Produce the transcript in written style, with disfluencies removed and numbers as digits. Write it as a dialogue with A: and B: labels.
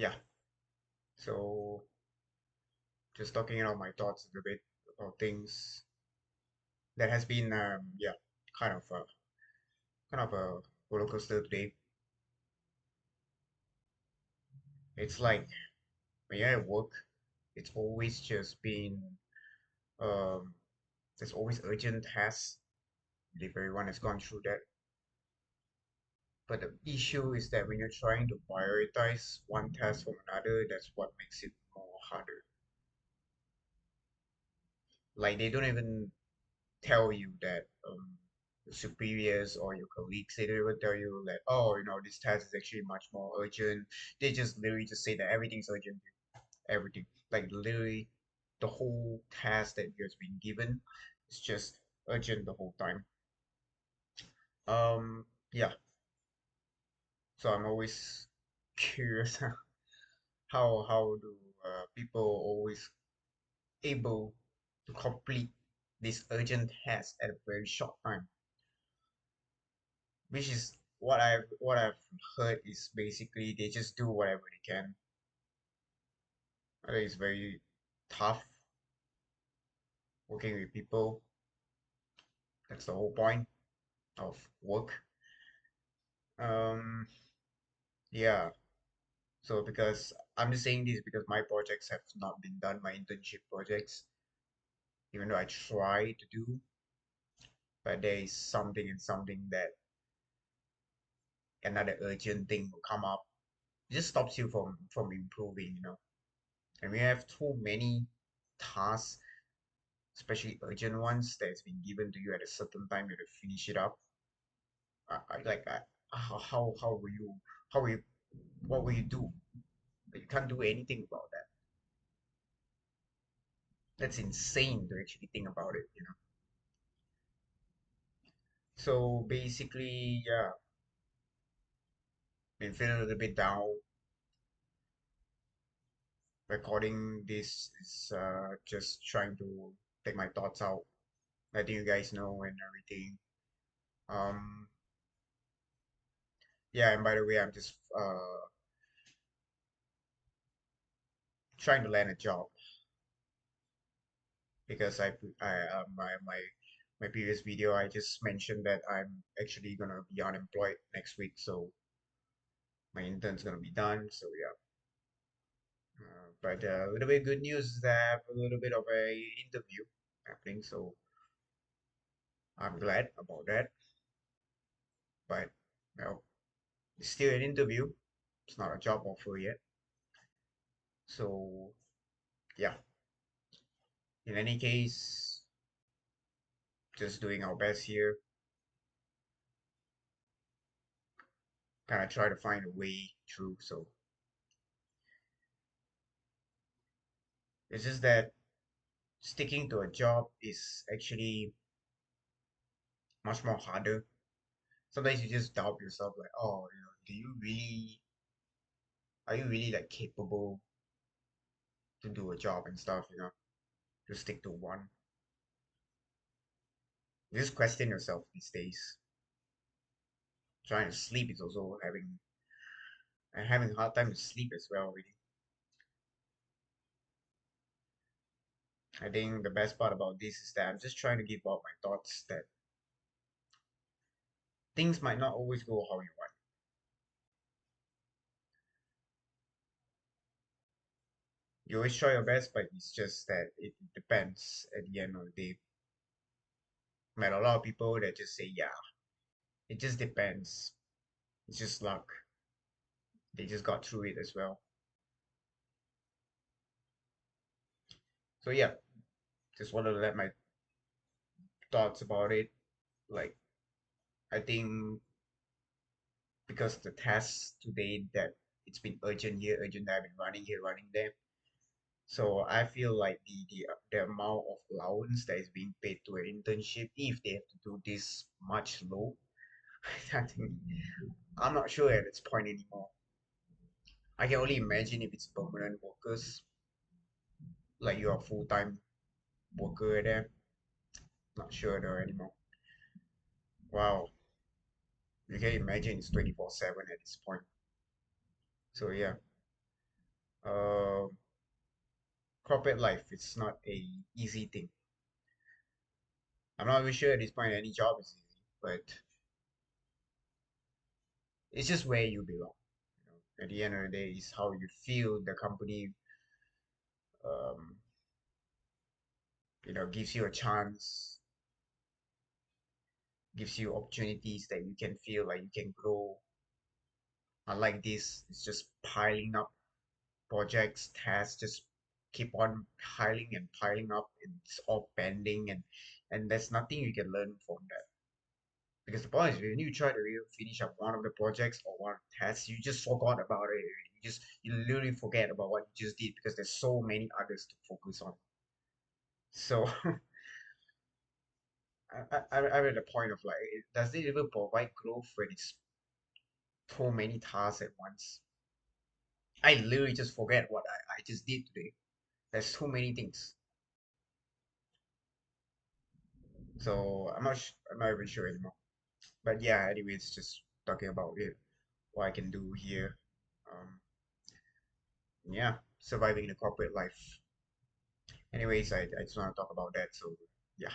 A: Yeah, so just talking about my thoughts a little bit about things that has been yeah, kind of a kind of a roller coaster today. It's like when you're at work, it's always just been um there's always urgent tasks. I believe everyone has gone through that. But the issue is that when you're trying to prioritize one task from another, that's what makes it more harder. Like they don't even tell you that your superiors or your colleagues, they don't even tell you that, oh, this task is actually much more urgent. They just literally just say that everything's urgent, everything. Like literally the whole task that you has been given is just urgent the whole time. Yeah. So I'm always curious how do people always able to complete this urgent task at a very short time, which is what I've heard is basically they just do whatever they can. I think it's very tough working with people. That's the whole point of work. Um, yeah. So because I'm just saying this because my projects have not been done, my internship projects, even though I try to do, but there is something and something that another urgent thing will come up. It just stops you from improving. And we have too many tasks, especially urgent ones, that's been given to you at a certain time. You have to finish it up. How will you how will you what will you do? You can't do anything about that. That's insane to actually think about it. So basically, yeah, been feeling a little bit down. Recording this is just trying to take my thoughts out, letting you guys know and everything. Um, yeah, and by the way, I'm just trying to land a job because my previous video I just mentioned that I'm actually gonna be unemployed next week, so my intern's gonna be done. So yeah, but a little bit good news is that I have a little bit of a interview happening, so I'm glad about that. But well, it's still an interview. It's not a job offer yet. So yeah, in any case, just doing our best here. Kind of try to find a way through. So it's just that sticking to a job is actually much more harder. Sometimes you just doubt yourself, like, oh, do you really, are you really like capable to do a job and stuff, to stick to one? You just question yourself these days. Trying to sleep is also having a hard time to sleep as well, really. I think the best part about this is that I'm just trying to give out my thoughts that things might not always go how you want. You always try your best, but it's just that it depends at the end of the day. Met a lot of people that just say, yeah, it just depends. It's just luck. They just got through it as well. So yeah, just wanted to let my thoughts about it. Like I think because the tasks today that it's been urgent here, urgent there, I've been running here, running there. So I feel like the amount of allowance that is being paid to an internship, if they have to do this much low, I think I'm not sure at this point anymore. I can only imagine if it's permanent workers, like you're a full-time worker there. Not sure though anymore. Wow, you can imagine it's 24/7 at this point. So yeah, Uh, Corporate life, it's not a easy thing. I'm not even sure at this point any job is easy, but it's just where you belong. At the end of the day, it's how you feel the company, um, gives you a chance, gives you opportunities that you can feel like you can grow. Unlike this, it's just piling up projects, tasks, just keep on piling and piling up. It's all pending, and there's nothing you can learn from that. Because the point is, when you try to really finish up one of the projects or one of the tasks, you just forgot about it. You literally forget about what you just did because there's so many others to focus on. So I'm at the point of like, does it even provide growth when it's so many tasks at once? I literally just forget what I just did today. There's so many things. So I'm not even sure anymore. But yeah, anyways, just talking about it, what I can do here. Um, yeah, surviving the corporate life. Anyways, I just want to talk about that. So yeah.